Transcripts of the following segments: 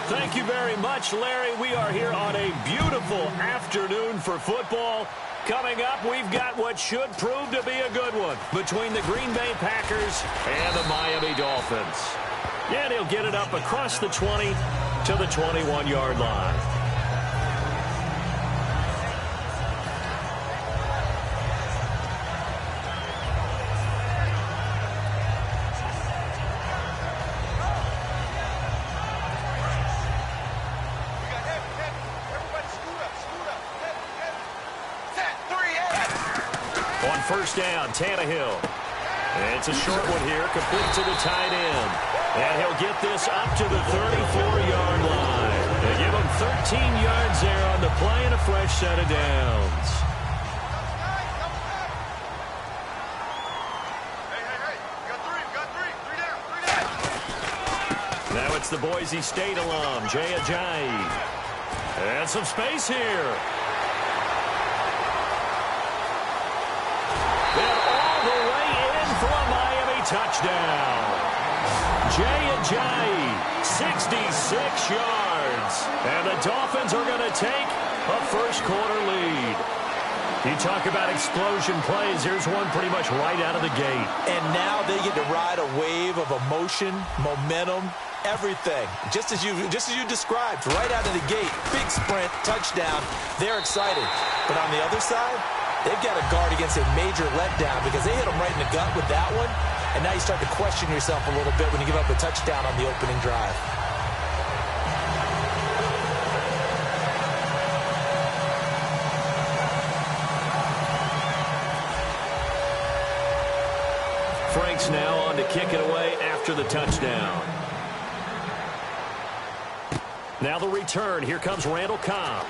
Thank you very much, Larry. We are here on a beautiful afternoon for football. Coming up, we've got what should prove to be a good one between the Green Bay Packers and the Miami Dolphins. And he'll get it up across the 20 to the 21-yard line. On first down, Tannehill. It's a short one here, complete to the tight end. And he'll get this up to the 34-yard line. They give him 13 yards there on the play and a fresh set of downs. Now it's the Boise State alum, Jaycazzz. And some space here. And all the way in for a Miami touchdown. Jaycazzz, 66 yards. And the Dolphins are going to take a first-quarter lead. You talk about explosion plays. Here's one pretty much right out of the gate. And now they get to ride a wave of emotion, momentum, everything. Just as you described, right out of the gate. Big sprint, touchdown. They're excited. But on the other side, they've got to guard against a major letdown because they hit them right in the gut with that one. And now you start to question yourself a little bit when you give up a touchdown on the opening drive. Frank's now on to kick it away after the touchdown. Now the return. Here comes Randall Cobb.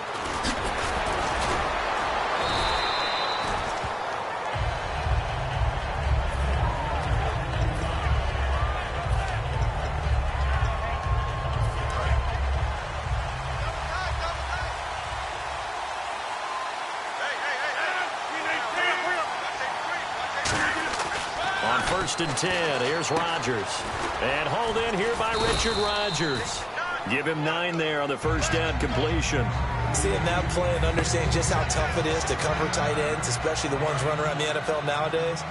On 1st and 10, here's Rodgers. And hauled in here by Richard Rodgers. Give him 9 there on the first down completion. Seeing that play and understanding just how tough it is to cover tight ends, especially the ones running around the NFL nowadays,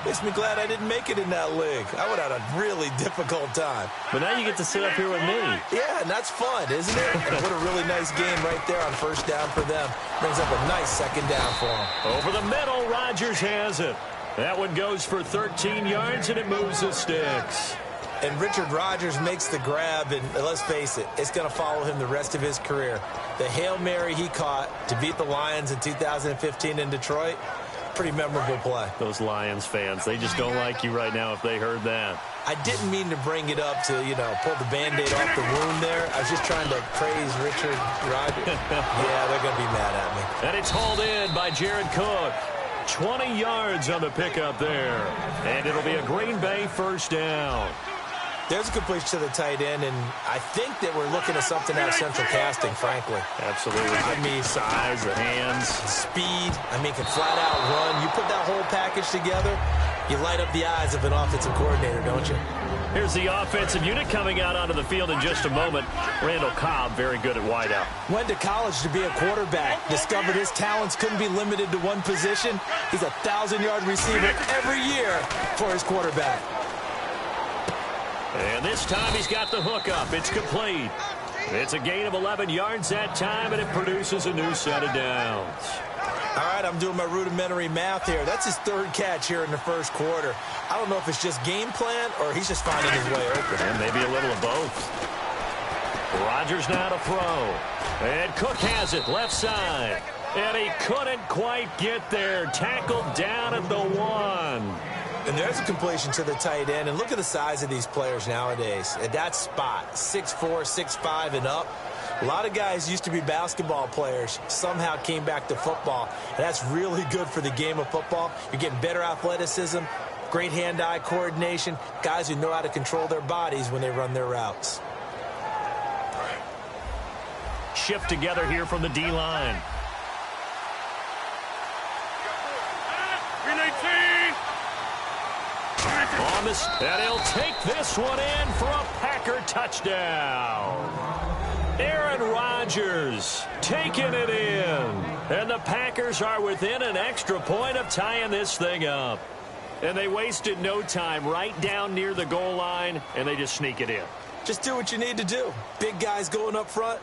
makes me glad I didn't make it in that league. I would have had a really difficult time. But now you get to sit up here with me. Yeah, and that's fun, isn't it? And what a really nice game right there on first down for them. Brings up a nice second down for them. Over the middle, Rodgers has it. That one goes for 13 yards, and it moves the sticks. And Richard Rodgers makes the grab, and let's face it, it's going to follow him the rest of his career. The Hail Mary he caught to beat the Lions in 2015 in Detroit, pretty memorable play. Those Lions fans, they just don't like you right now if they heard that. I didn't mean to bring it up to, pull the Band-Aid off the wound there. I was just trying to praise Richard Rodgers. Yeah, they're going to be mad at me. And it's hauled in by Jared Cook. 20 yards on the pickup there. And it'll be a Green Bay first down. There's a completion to the tight end, and I think that we're looking at something out of central casting, frankly. Absolutely. I mean, size, the hands. Speed. Can flat out run. You put that whole package together, you light up the eyes of an offensive coordinator, don't you? Here's the offensive unit coming out onto the field in just a moment. Randall Cobb, very good at wideout. Went to college to be a quarterback. Discovered his talents couldn't be limited to one position. He's a 1,000-yard receiver every year for his quarterback. And this time he's got the hook up. It's complete. It's a gain of 11 yards that time, and it produces a new set of downs. All right, I'm doing my rudimentary math here. That's his 3rd catch here in the first quarter. I don't know if it's just game plan or he's just finding his way open. And maybe a little of both. Rodgers now to throw. And Cook has it left side. And he couldn't quite get there. Tackled down at the 1. And there's a completion to the tight end. And look at the size of these players nowadays. At that spot, 6'4", 6'5", and up. A lot of guys used to be basketball players, somehow came back to football. And that's really good for the game of football. You're getting better athleticism, great hand-eye coordination, guys who know how to control their bodies when they run their routes. Shift together here from the D-line. And he'll take this one in for a Packer touchdown. Rodgers taking it in. And the Packers are within an extra point of tying this thing up. And they wasted no time right down near the goal line, and they just sneak it in. Just do what you need to do. Big guys going up front.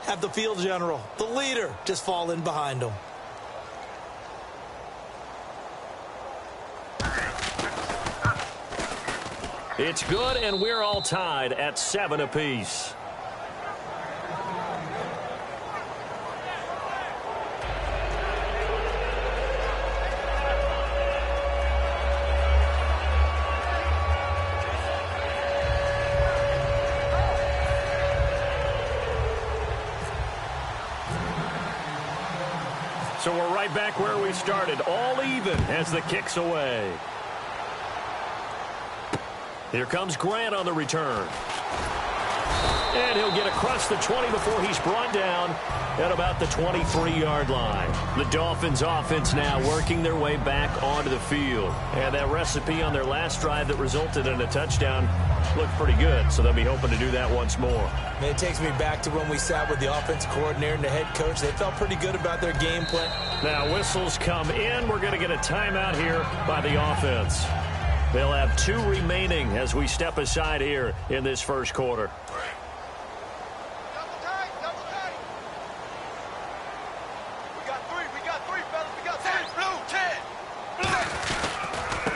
Have the field general, the leader, just fall in behind them. It's good, and we're all tied at 7 apiece. So we're right back where we started, all even as the kick's away. Here comes Grant on the return. And he'll get across the 20 before he's brought down at about the 23-yard line. The Dolphins offense now working their way back onto the field. And that recipe on their last drive that resulted in a touchdown looked pretty good, so they'll be hoping to do that once more. Man, it takes me back to when we sat with the offense coordinator and the head coach. They felt pretty good about their game plan. Now whistles come in. We're going to get a timeout here by the offense. They'll have 2 remaining as we step aside here in this first quarter.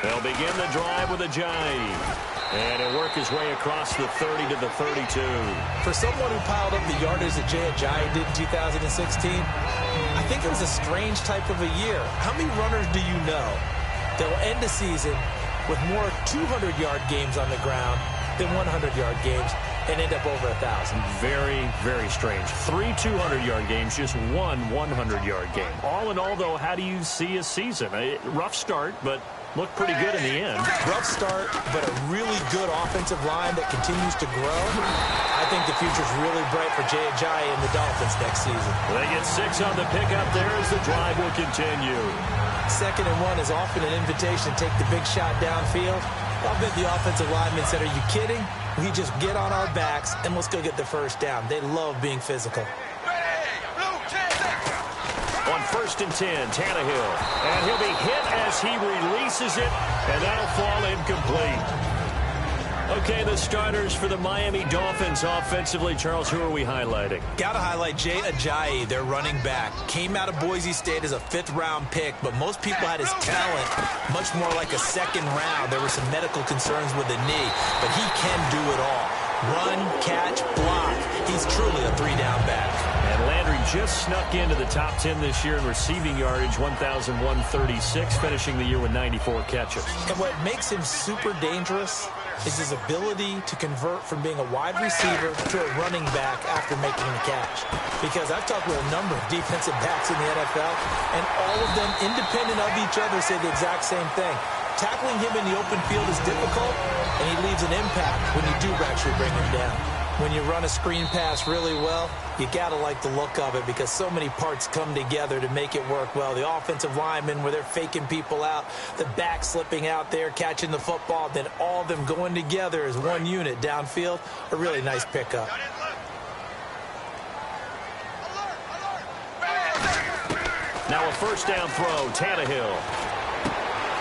They'll begin the drive with a jive. And he'll work his way across the 30 to the 32. For someone who piled up the yardage that Jay Ajayi did in 2016, I think it was a strange type of a year. How many runners do you know that will end the season with more 200-yard games on the ground than 100-yard games and end up over 1,000? Very, very strange. 3 200-yard games, just 1 100-yard game. All in all, though, how do you see a season? A rough start, but looked pretty good in the end. Rough start, but a really good offensive line that continues to grow. I think the future's really bright for Jay Ajayi and the Dolphins next season. They get 6 on the pickup there as the drive will continue. 2nd and 1 is often an invitation to take the big shot downfield. I'll bet the offensive lineman said, are you kidding? We just get on our backs and let's go get the first down. They love being physical. On 1st and 10, Tannehill. And he'll be hit as he releases it, and that'll fall incomplete. Okay, the starters for the Miami Dolphins offensively. Charles, who are we highlighting? Got to highlight Jay Ajayi, their running back. Came out of Boise State as a 5th-round pick, but most people had his talent much more like a 2nd round. There were some medical concerns with the knee, but he can do it all. Run, catch, block. He's truly a 3-down back. And Landry just snuck into the top 10 this year in receiving yardage, 1,136, finishing the year with 94 catches. And what makes him super dangerous is his ability to convert from being a wide receiver to a running back after making the catch. Because I've talked with a number of defensive backs in the NFL, and all of them, independent of each other, say the exact same thing. Tackling him in the open field is difficult, and he leaves an impact when you do actually bring him down. When you run a screen pass really well, you got to like the look of it because so many parts come together to make it work well. The offensive linemen, where they're faking people out, the back slipping out there, catching the football, then all of them going together as one unit downfield, a really nice pickup. Now a 1st down throw, Tannehill.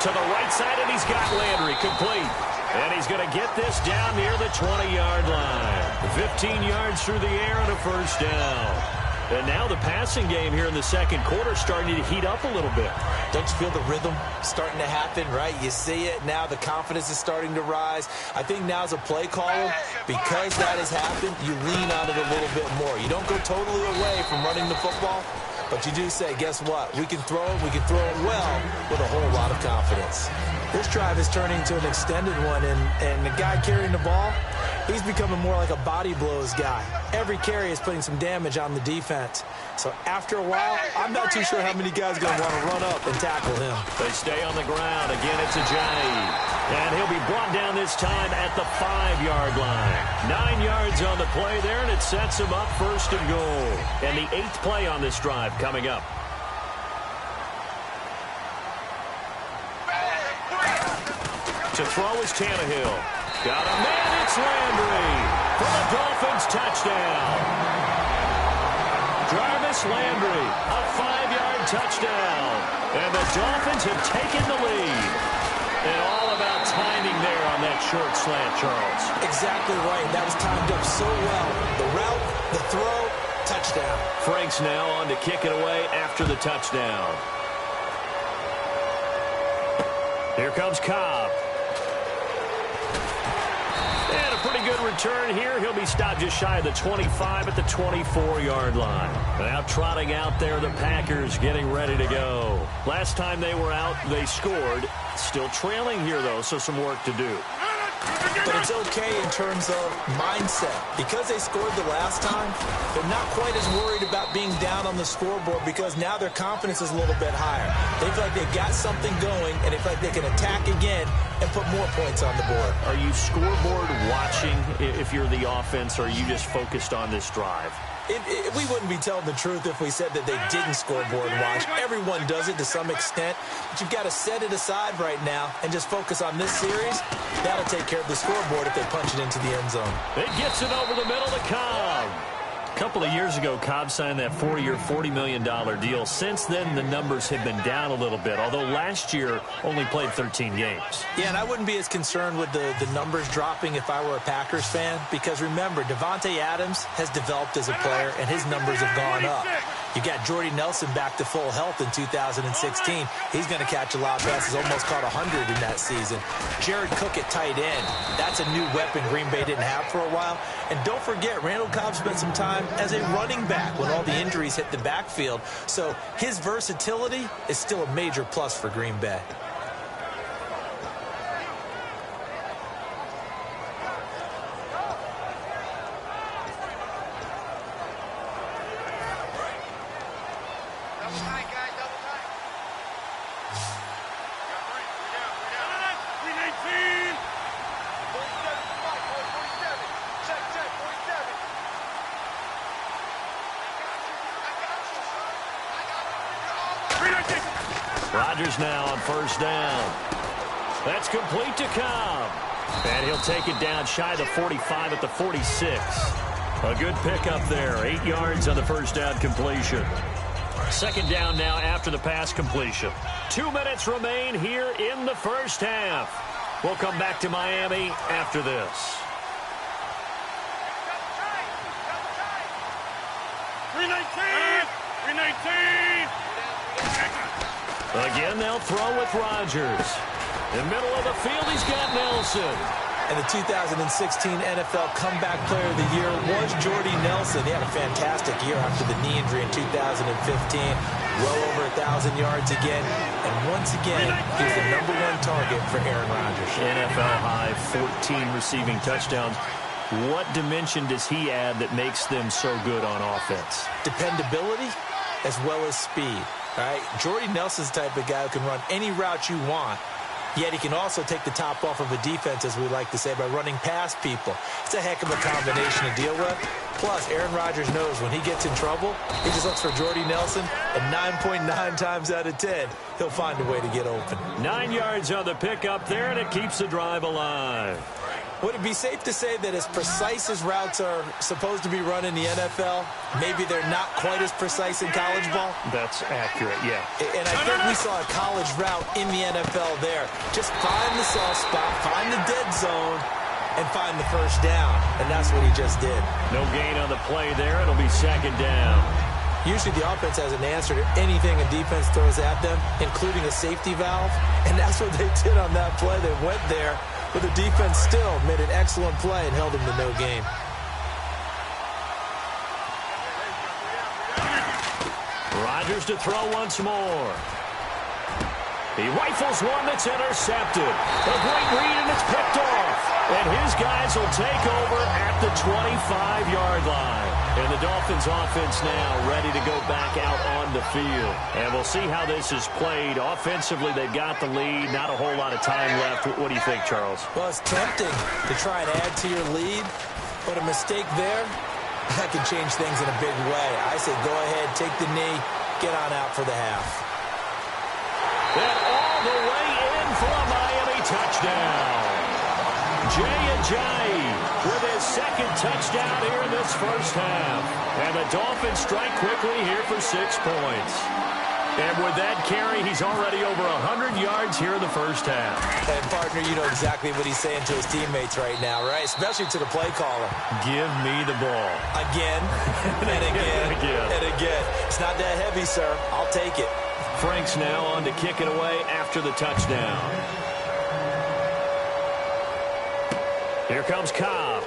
To the right side, and he's got Landry complete. And he's going to get this down near the 20-yard line. 15 yards through the air and a 1st down. And now the passing game here in the 2nd quarter starting to heat up a little bit. Don't you feel the rhythm starting to happen, right? You see it now. The confidence is starting to rise. I think now's a play caller. Because that has happened, you lean on it a little bit more. You don't go totally away from running the football, but you do say, guess what? We can throw it. We can throw it well with a whole lot of confidence. This drive is turning to an extended one, and the guy carrying the ball, he's becoming more like a body blows guy. Every carry is putting some damage on the defense. So after a while, I'm not too sure how many guys are going to want to run up and tackle him. They stay on the ground. Again, it's Ajayi. And he'll be brought down this time at the 5-yard line. 9 yards on the play there, and it sets him up 1st and goal. And the 8th play on this drive coming up. To throw is Tannehill. Got a man, it's Landry for the Dolphins touchdown. Jarvis Landry, a 5-yard touchdown. And the Dolphins have taken the lead. And all about timing there on that short slant, Charles. Exactly right. That was timed up so well. The route, the throw, touchdown. Franks now on to kick it away after the touchdown. Here comes Cobb. And a pretty good return here. He'll be stopped just shy of the 25 at the 24-yard line. Now trotting out there, the Packers getting ready to go. Last time they were out, they scored. Still trailing here, though, so some work to do. But it's okay in terms of mindset. Because they scored the last time, they're not quite as worried about being down on the scoreboard because now their confidence is a little bit higher. They feel like they've got something going, and they feel like they can attack again and put more points on the board. Are you scoreboard watching if you're the offense, or are you just focused on this drive? We wouldn't be telling the truth if we said that they didn't scoreboard watch. Everyone does it to some extent, but you've got to set it aside right now and just focus on this series. That'll take care of the scoreboard if they punch it into the end zone. It gets it over the middle to Cobb. A couple of years ago, Cobb signed that 4-year, $40 million deal. Since then, the numbers have been down a little bit, although last year only played 13 games. Yeah, and I wouldn't be as concerned with the numbers dropping if I were a Packers fan, because remember, Devontae Adams has developed as a player, and his numbers have gone up. You got Jordy Nelson back to full health in 2016. He's going to catch a lot of passes, almost caught 100 in that season. Jared Cook at tight end. That's a new weapon Green Bay didn't have for a while. And don't forget, Randall Cobb spent some time as a running back when all the injuries hit the backfield. So his versatility is still a major plus for Green Bay. Rodgers now on first down. That's complete to Cobb. And he'll take it down shy of the 45 at the 46. A good pickup there. 8 yards on the first down completion. Second down now after the pass completion. 2 minutes remain here in the first half. We'll come back to Miami after this. 319! 319! Again, they'll throw with Rodgers. In the middle of the field, he's got Nelson. And the 2016 NFL Comeback Player of the Year was Jordy Nelson. He had a fantastic year after the knee injury in 2015. Well over 1,000 yards again. And once again, he was the #1 target for Aaron Rodgers. NFL high, 14 receiving touchdowns. What dimension does he add that makes them so good on offense? Dependability as well as speed. All right, Jordy Nelson's the type of guy who can run any route you want, yet he can also take the top off of a defense, as we like to say, by running past people. It's a heck of a combination to deal with. Plus, Aaron Rodgers knows when he gets in trouble, he just looks for Jordy Nelson, and 9.9 times out of 10, he'll find a way to get open. 9 yards on the pickup there, and it keeps the drive alive. Would it be safe to say that as precise as routes are supposed to be run in the NFL, maybe they're not quite as precise in college ball? That's accurate, yeah. And I think we saw a college route in the NFL there. Just find the soft spot, find the dead zone, and find the first down. And that's what he just did. No gain on the play there. It'll be second down. Usually the offense has an answer to anything a defense throws at them, including a safety valve. And that's what they did on that play. They went there. But the defense still made an excellent play and held him to no gain. Rodgers to throw once more. He rifles one that's intercepted. A great read, and it's picked off. And his guys will take over at the 25-yard line. And the Dolphins offense now ready to go back out on the field. And we'll see how this is played. Offensively, they've got the lead. Not a whole lot of time left. What do you think, Charles? Well, it's tempting to try and add to your lead. But a mistake there, that can change things in a big way. I say go ahead, take the knee, get on out for the half. And all the way in for a Miami touchdown. jaycazzz with his second touchdown here in this first half. And the Dolphins strike quickly here for 6 points. And with that carry, he's already over 100 yards here in the first half. And, partner, you know exactly what he's saying to his teammates right now, right? Especially to the play caller. Give me the ball. Again, and again, and again. It's not that heavy, sir. I'll take it. Frank's now on to kick it away after the touchdown. Here comes Cobb.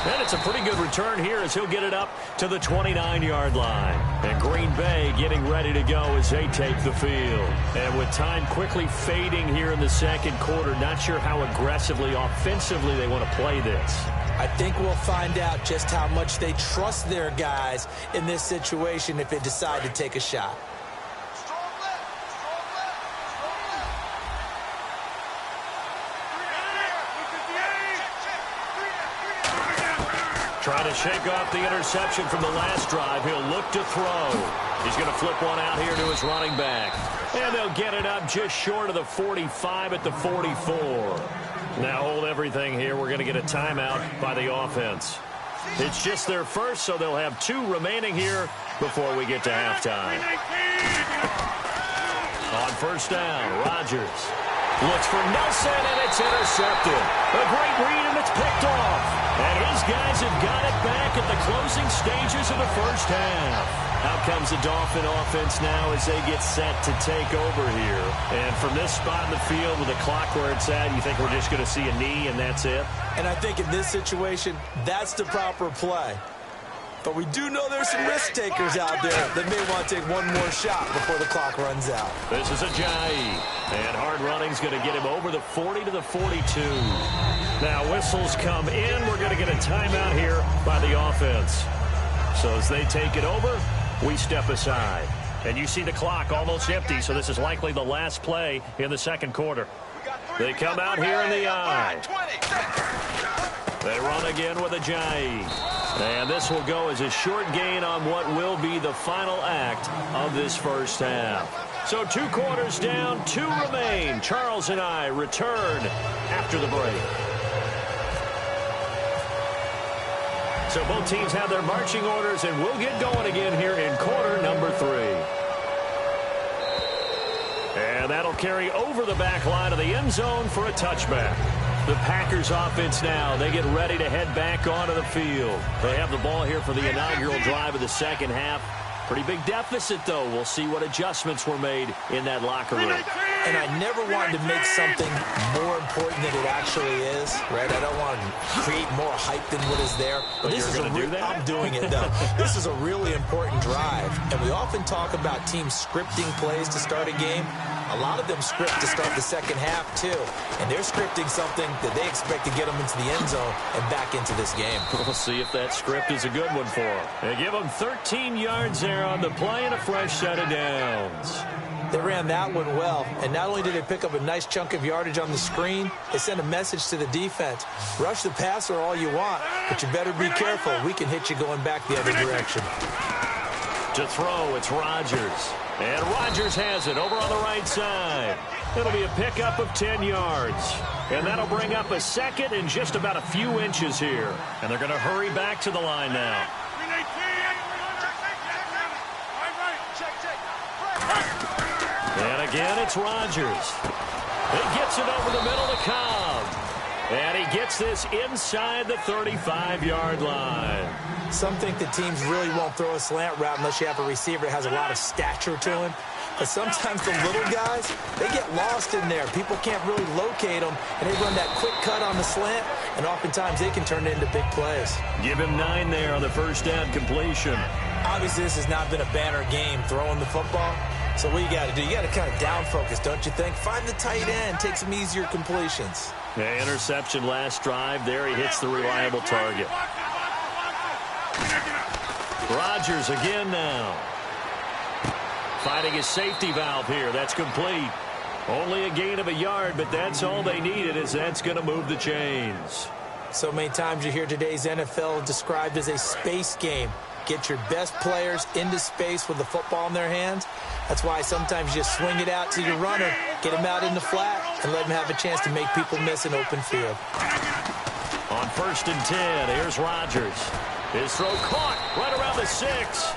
And it's a pretty good return here as he'll get it up to the 29-yard line. And Green Bay getting ready to go as they take the field. And with time quickly fading here in the second quarter, not sure how aggressively, offensively they want to play this. I think we'll find out just how much they trust their guys in this situation if they decide to take a shot. Trying to shake off the interception from the last drive. He'll look to throw. He's going to flip one out here to his running back. And they'll get it up just short of the 45 at the 44. Now hold everything here. We're going to get a timeout by the offense. It's just their first, so they'll have 2 remaining here before we get to halftime. On first down, Rodgers looks for Nelson, and it's intercepted. A great read, and it's picked off. And his guys have got it back at the closing stages of the first half. Out comes the Dolphin offense now as they get set to take over here. And from this spot in the field with the clock where it's at, you think we're just going to see a knee and that's it? And I think in this situation, that's the proper play. But we do know there's some risk takers out there that may want to take one more shot before the clock runs out. This is Ajayi. And hard running's going to get him over the 40 to the 42. Now whistles come in. We're going to get a timeout here by the offense. So as they take it over, we step aside. And you see the clock almost empty, so this is likely the last play in the second quarter. They come out here in the I. They run again with Ajayi. And this will go as a short gain on what will be the final act of this first half. So 2 quarters down, 2 remain. Charles and I return after the break. So both teams have their marching orders, and we'll get going again here in quarter number 3. And that'll carry over the back line of the end zone for a touchback. The Packers offense now, they get ready to head back onto the field. They have the ball here for the inaugural drive of the second half. Pretty big deficit, though. We'll see what adjustments were made in that locker room. And I never wanted to make something more important than it actually is, right? I don't want to create more hype than what is there. But this is I'm doing it, though. This is a really important drive. And we often talk about teams scripting plays to start a game. A lot of them script to start the second half, too. And they're scripting something that they expect to get them into the end zone and back into this game. We'll see if that script is a good one for them. They give them 13 yards there on the play and a fresh set of downs. They ran that one well, and not only did they pick up a nice chunk of yardage on the screen, they sent a message to the defense. Rush the passer all you want, but you better be careful. We can hit you going back the other direction. To throw, it's Rodgers. And Rodgers has it over on the right side. It'll be a pickup of 10 yards. And that'll bring up a second and just about a few inches here. And they're going to hurry back to the line now. And again, it's Rodgers. He gets it over the middle to Cobb. And he gets this inside the 35-yard line. Some think that teams really won't throw a slant route unless you have a receiver that has a lot of stature to him. But sometimes the little guys, they get lost in there. People can't really locate them, and they run that quick cut on the slant, and oftentimes they can turn it into big plays. Give him 9 there on the first down completion. Obviously, this has not been a banner game throwing the football. So what you got to do, you got to kind of down focus, don't you think? Find the tight end, take some easier completions. Yeah, interception last drive. There he hits the reliable target. Rodgers again now. Finding his safety valve here. That's complete. Only a gain of a yard, but that's all they needed, as that's going to move the chains. So many times you hear today's NFL described as a space game. Get your best players into space with the football in their hands. That's why sometimes you just swing it out to your runner, get him out in the flat, and let him have a chance to make people miss an open field. On 1st and 10, here's Rodgers. His throw caught right around the 6.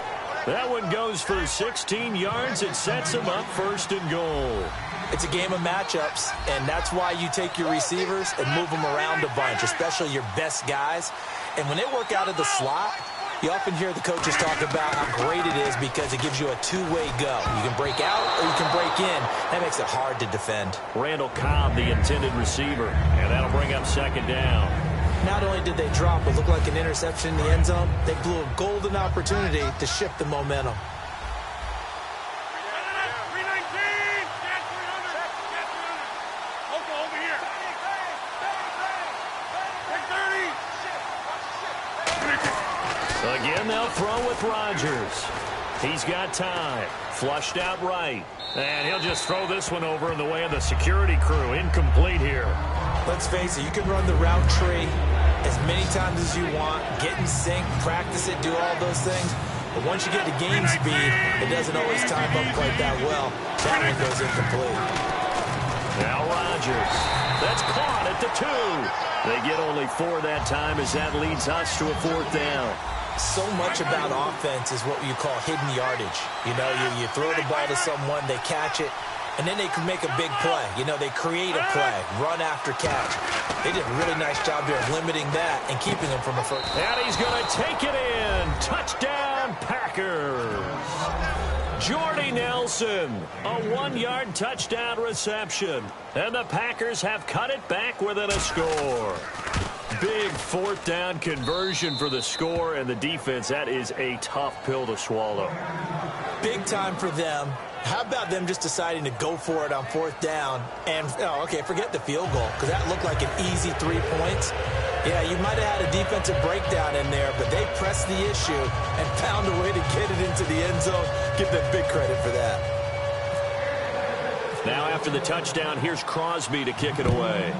That one goes for 16 yards. It sets him up 1st and goal. It's a game of matchups, and that's why you take your receivers and move them around a bunch, especially your best guys. And when they work out of the slot, you often hear the coaches talk about how great it is because it gives you a two-way go. You can break out or you can break in. That makes it hard to defend. Randall Cobb, the intended receiver, and that'll bring up 2nd down. Not only did they drop what looked like an interception in the end zone, they blew a golden opportunity to shift the momentum. Again, they'll throw with Rodgers. He's got time. Flushed out right. And he'll just throw this one over in the way of the security crew. Incomplete here. Let's face it, you can run the route tree as many times as you want, get in sync, practice it, do all those things. But once you get to game speed, it doesn't always time up quite that well. That one goes incomplete. Now Rodgers. That's caught at the 2. They get only 4 that time as that leads us to a 4th down. So much about offense is what you call hidden yardage. You know, you throw the ball to someone, they catch it, and then they can make a big play. You know, they create a play, run after catch. They did a really nice job here of limiting that and keeping them from a first. And he's going to take it in. Touchdown, Packers. Jordy Nelson, a 1-yard touchdown reception. And the Packers have cut it back within a score. Big 4th down conversion for the score and the defense. That is a tough pill to swallow. Big time for them. How about them just deciding to go for it on 4th down? And, forget the field goal, because that looked like an easy 3 points. Yeah, you might have had a defensive breakdown in there, but they pressed the issue and found a way to get it into the end zone. Give them big credit for that. Now after the touchdown, here's Crosby to kick it away.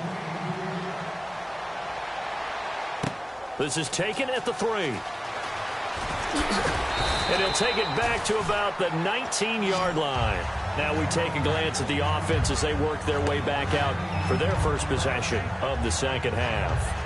This is taken at the 3. And he'll take it back to about the 19-yard line. Now we take a glance at the offense as they work their way back out for their first possession of the 2nd half.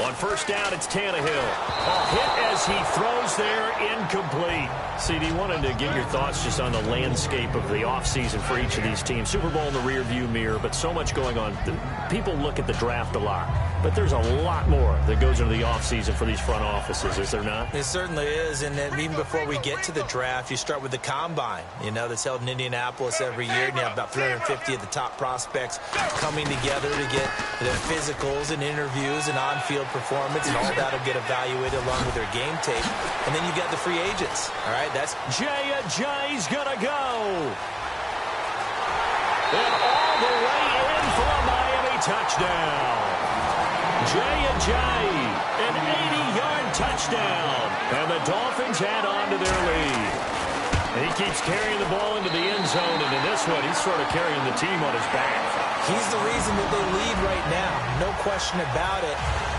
On 1st down, it's Tannehill. A hit as he throws there, incomplete. CD, wanted to get your thoughts just on the landscape of the offseason for each of these teams. Super Bowl in the rearview mirror, but so much going on. People look at the draft a lot, but there's a lot more that goes into the offseason for these front offices, is there not? It certainly is, and then even before we get to the draft, you start with the Combine, that's held in Indianapolis every year, and you have about 350 of the top prospects coming together to get the physicals and interviews and on-field performance, and all that will get evaluated along with their game tape. And then you've got the free agents. All right, that's Jay's gonna go. And all the way in for a Miami touchdown. Jay, an 80-yard touchdown. And the Dolphins add on to their lead. He keeps carrying the ball into the end zone, and in this one, he's sort of carrying the team on his back. He's the reason that they lead right now. No question about it.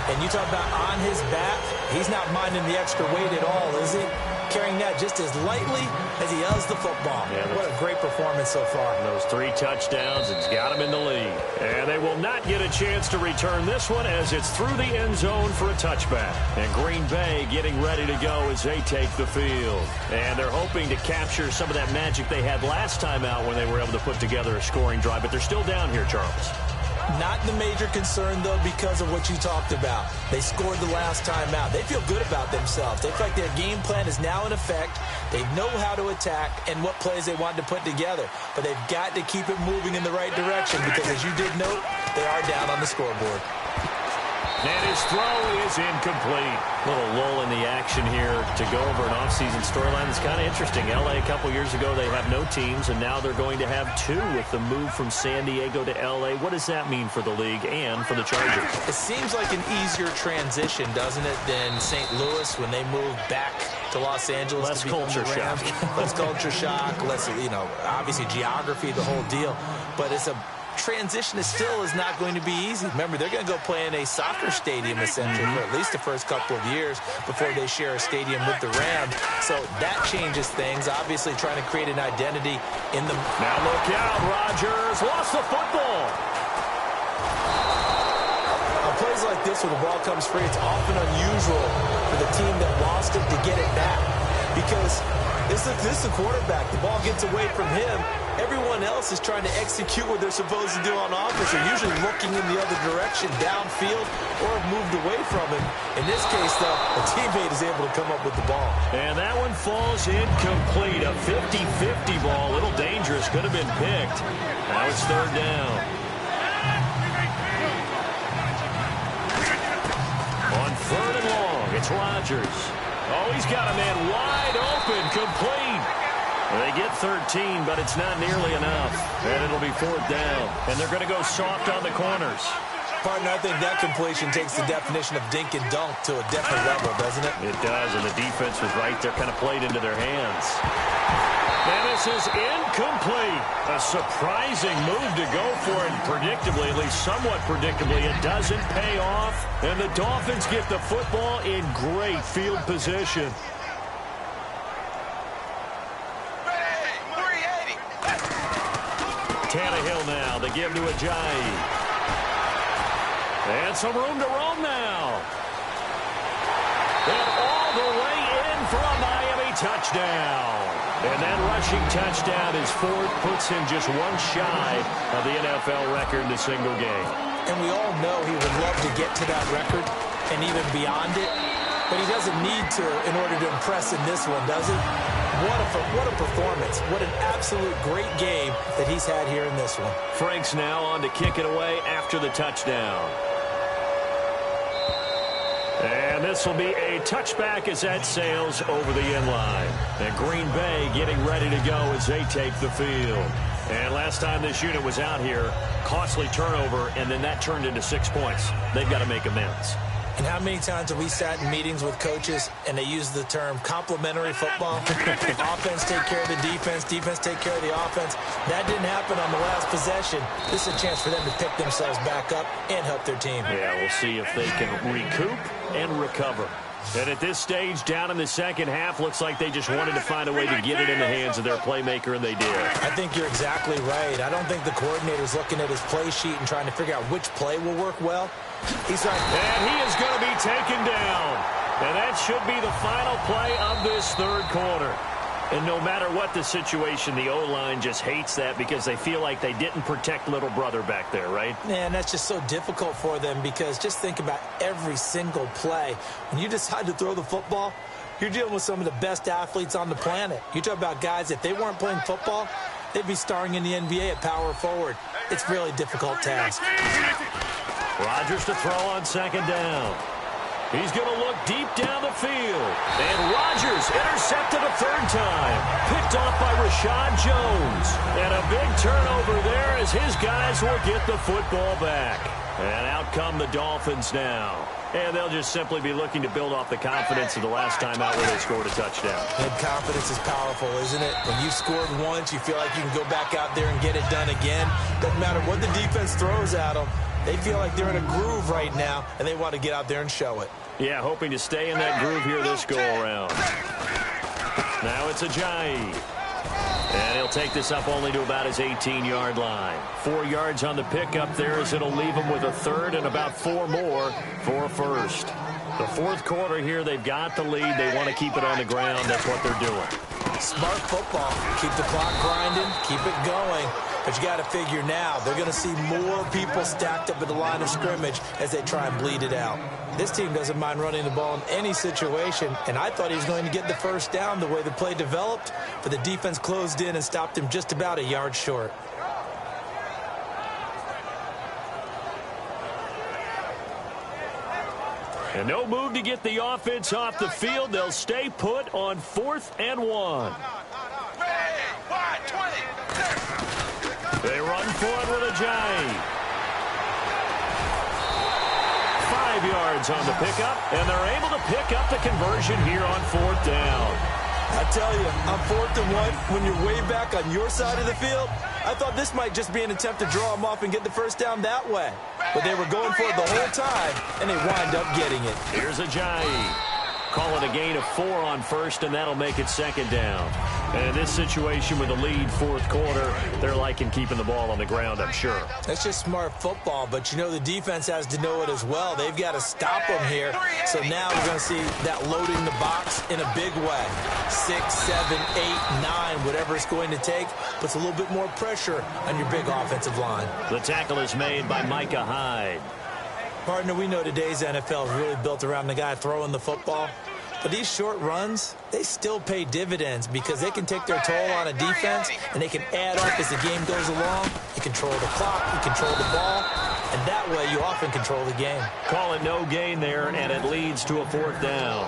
And you talk about on his back, he's not minding the extra weight at all, is he? Carrying that just as lightly as he does the football. Yeah, what a great performance so far. Those 3 touchdowns, it's got him in the lead. And they will not get a chance to return this one as it's through the end zone for a touchback. And Green Bay getting ready to go as they take the field. And they're hoping to capture some of that magic they had last time out when they were able to put together a scoring drive. But they're still down here, Charles. Not the major concern, though, because of what you talked about. They scored the last time out. They feel good about themselves. They feel like their game plan is now in effect. They know how to attack and what plays they want to put together. But they've got to keep it moving in the right direction because, as you did note, they are down on the scoreboard. And his throw is incomplete. Little lull in the action here to go over an offseason storyline. It's kind of interesting. L.A. a couple years ago, they have no teams, and now they're going to have two with the move from San Diego to L.A. What does that mean for the league and for the Chargers? It seems like an easier transition, doesn't it, than St. Louis when they moved back to Los Angeles. Less culture shock. Less culture shock, less, obviously geography, the whole deal. But it's a transition is not going to be easy. Remember, they're going to go play in a soccer stadium essentially for at least the first couple of years before they share a stadium with the Rams. So that changes things. Obviously trying to create an identity in the... Now look out, Rodgers lost the football. On plays like this where the ball comes free, it's often unusual for the team that lost it to get it back because this is the quarterback. The ball gets away from him. Everyone else is trying to execute what they're supposed to do on offense. They're usually looking in the other direction, downfield, or have moved away from him. In this case, though, a teammate is able to come up with the ball. And that one falls incomplete. A 50-50 ball. A little dangerous. Could have been picked. Now it's third down. On third and long, it's Rodgers. Oh, he's got a man wide open, complete. They get 13, but it's not nearly enough. And it'll be fourth down. And they're going to go soft on the corners. Partner, I think that completion takes the definition of dink and dunk to a different level, doesn't it? It does, and the defense was right there, kind of played into their hands. And this is incomplete. A surprising move to go for it, predictably, at least somewhat predictably. It doesn't pay off, and the Dolphins get the football in great field position. Tannehill now, they give to Ajayi. And some room to roam now. And all the way in for a Miami touchdown. And that rushing touchdown is fourth, puts him just one shy of the NFL record in a single game. And we all know he would love to get to that record and even beyond it. But he doesn't need to in order to impress in this one, does he? What a performance. What an absolute great game that he's had here in this one. Frank's now on to kick it away after the touchdown. And this will be a touchback as that sails over the end line. And Green Bay getting ready to go as they take the field. And last time this unit was out here, costly turnover, and then that turned into 6 points. They've got to make amends. And how many times have we sat in meetings with coaches and they use the term complementary football? Offense take care of the defense, defense take care of the offense. That didn't happen on the last possession. This is a chance for them to pick themselves back up and help their team. Yeah, we'll see if they can recoup and recover. And at this stage, down in the second half, looks like they just wanted to find a way to get it in the hands of their playmaker, and they did. I think you're exactly right. I don't think the coordinator's looking at his play sheet and trying to figure out which play will work well. He's like, and he is going to be taken down. And that should be the final play of this third quarter. And no matter what the situation, the O-line just hates that because they feel like they didn't protect little brother back there, right? Man, that's just so difficult for them because just think about every single play. When you decide to throw the football, you're dealing with some of the best athletes on the planet. You talk about guys, if they weren't playing football, they'd be starring in the NBA at power forward. It's a really difficult task. Rodgers to throw on second down. He's going to look deep down the field. And Rodgers intercepted a third time. Picked off by Rashad Jones. And a big turnover there as his guys will get the football back. And out come the Dolphins now. And they'll just simply be looking to build off the confidence of the last time out where they scored a touchdown. And confidence is powerful, isn't it? When you've scored once, you feel like you can go back out there and get it done again. Doesn't matter what the defense throws at them. They feel like they're in a groove right now, and they want to get out there and show it. Yeah, hoping to stay in that groove here this go-around. Now it's Ajayi. And he'll take this up only to about his 18-yard line. 4 yards on the pickup there as it'll leave him with a third and about 4 more for a first. The fourth quarter here, they've got the lead. They want to keep it on the ground. That's what they're doing. Smart football. Keep the clock grinding. Keep it going. But you got to figure now, they're going to see more people stacked up at the line of scrimmage as they try and bleed it out. This team doesn't mind running the ball in any situation, and I thought he was going to get the first down the way the play developed, but the defense closed in and stopped him just about a yard short. And no move to get the offense off the field. They'll stay put on 4th and 1. They run for it with a Jay. 5 yards on the pickup, and they're able to pick up the conversion here on 4th down. I tell you, on 4th and 1, when you're way back on your side of the field, I thought this might just be an attempt to draw them off and get the first down that way. But they were going for it the whole time, and they wind up getting it. Here's a Jay. Call it a gain of 4 on 1st, and that'll make it 2nd down. And in this situation with the lead 4th quarter, they're liking keeping the ball on the ground, I'm sure. That's just smart football, but you know the defense has to know it as well. They've got to stop them here. So now we're going to see that loading the box in a big way. 6, 7, 8, 9, whatever it's going to take, puts a little bit more pressure on your big offensive line. The tackle is made by Micah Hyde. Partner, we know today's NFL is really built around the guy throwing the football. But these short runs, they still pay dividends because they can take their toll on a defense and they can add up as the game goes along. You control the clock, you control the ball, and that way you often control the game. Call it no gain there, and it leads to a 4th down.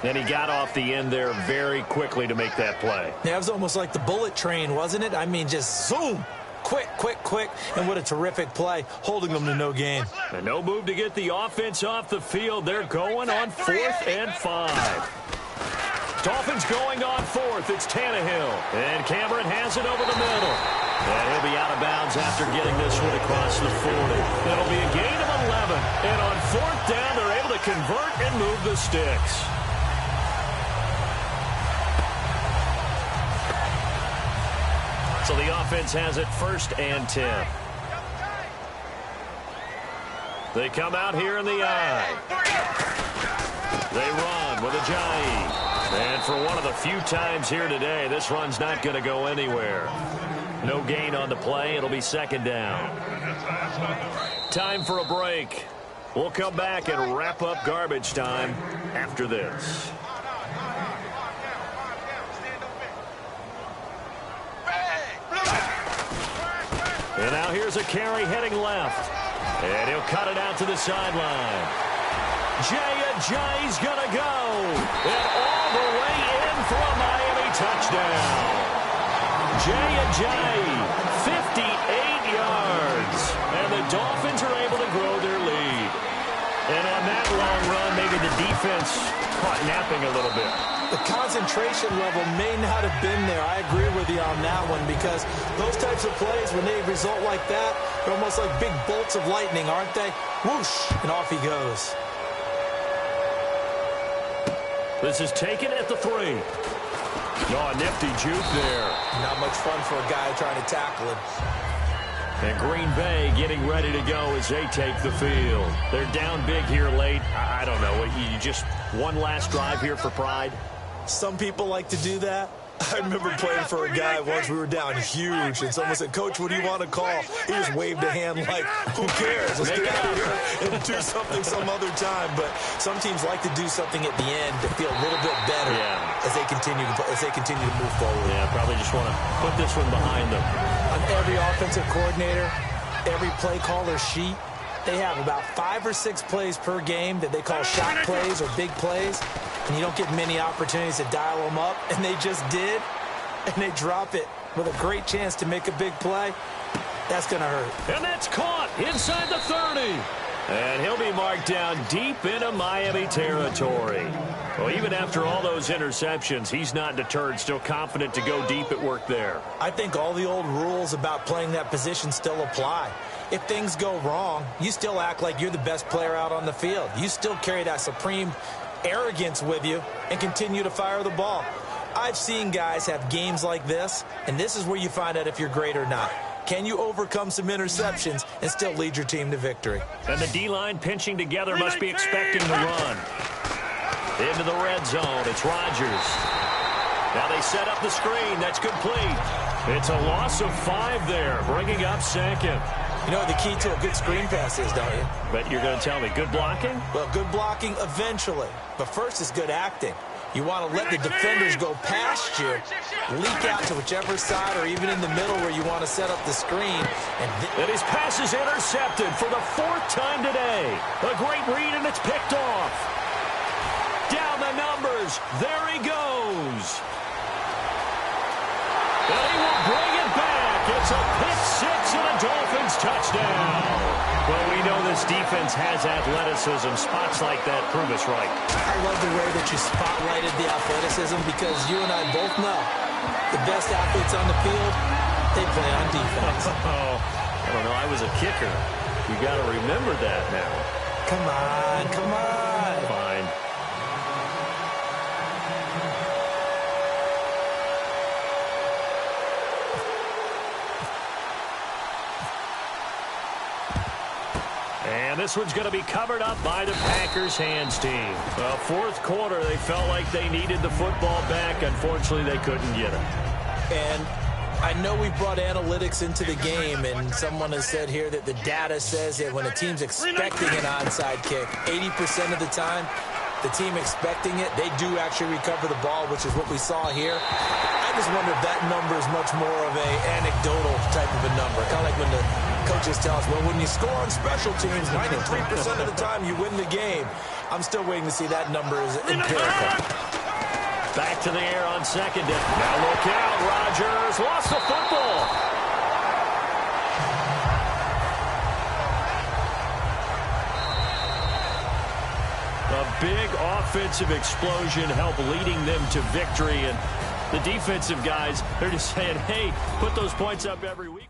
And he got off the end there very quickly to make that play. Yeah, it was almost like the bullet train, wasn't it? I mean, just zoom. Quick, quick, quick, and what a terrific play, holding them to no gain. And no move to get the offense off the field. They're going on 4th and 5. Dolphins going on 4th. It's Tannehill. And Cameron has it over the middle. And he'll be out of bounds after getting this one across the 40. That'll be a gain of 11. And on 4th down, they're able to convert and move the sticks. So the offense has it 1st and 10. They come out here in the eye. They run with a Jay. And for one of the few times here today, this run's not going to go anywhere. No gain on the play. It'll be 2nd down. Time for a break. We'll come back and wrap up garbage time after this. And now here's a carry heading left. And he'll cut it out to the sideline. Jay's going to go. And all the way in for a Miami touchdown. Jay, 58 yards. And the Dolphins are able to grow their lead. And on that long run, maybe the defense caught napping a little bit. The concentration level may not have been there. I agree with you on that one because those types of plays, when they result like that, they're almost like big bolts of lightning, aren't they? Whoosh, and off he goes. This is taken at the 3. Oh, a nifty juke there. Not much fun for a guy trying to tackle him. And Green Bay getting ready to go as they take the field. They're down big here late. I don't know. You just one last drive here for pride? Some people like to do that. I remember playing for a guy once. We were down huge, and someone said, "Coach, what do you want to call?" He just waved a hand like, "Who cares? Let's get out of here and do something some other time." But some teams like to do something at the end to feel a little bit better as they continue to move forward. Yeah, probably just want to put this one behind them. On every offensive coordinator, every play caller sheet, they have about 5 or 6 plays per game that they call shot plays or big plays. And you don't get many opportunities to dial them up, and they just did, and they drop it with a great chance to make a big play. That's going to hurt. And that's caught inside the 30. And he'll be marked down deep into Miami territory. Well, even after all those interceptions, he's not deterred, still confident to go deep at work there. I think all the old rules about playing that position still apply. If things go wrong, you still act like you're the best player out on the field. You still carry that supreme arrogance with you and continue to fire the ball. I've seen guys have games like this, and this is where you find out if you're great or not. Can you overcome some interceptions and still lead your team to victory? And the D-line pinching together must be expecting the run. Into the red zone, it's Rodgers. Now they set up the screen. That's complete. It's a loss of 5 there, bringing up 2nd. You know what the key to a good screen pass is, don't you? But you're going to tell me, good blocking? Well, good blocking eventually. But first is good acting. You want to let the defenders go past you, leak out to whichever side or even in the middle where you want to set up the screen. And his pass is intercepted for the 4th time today. A great read, and it's picked off. Down the numbers. There he goes. And he will bring it back. It's a pick six and a Dolphins touchdown. Well, we know this defense has athleticism. Spots like that prove us right. I love the way that you spotlighted the athleticism because you and I both know the best athletes on the field, they play on defense. I don't know. I was a kicker. You got to remember that now. Come on, come on. Fine. And this one's going to be covered up by the Packers hands team. Well, 4th quarter, they felt like they needed the football back. Unfortunately, they couldn't get it. And I know we brought analytics into the game, and someone has said here that the data says that when a team's expecting an onside kick, 80% of the time, the team expecting it, they do actually recover the ball, which is what we saw here. I just wonder if that number is much more of an anecdotal type of a number. Kind of like when the coaches tell us, well, when you score on special teams, 93% of the time you win the game. I'm still waiting to see that number is empirical. Back to the air on 2nd down. Now look out, Rodgers lost the football. A big offensive explosion helped leading them to victory, and the defensive guys, they're just saying, hey, put those points up every week.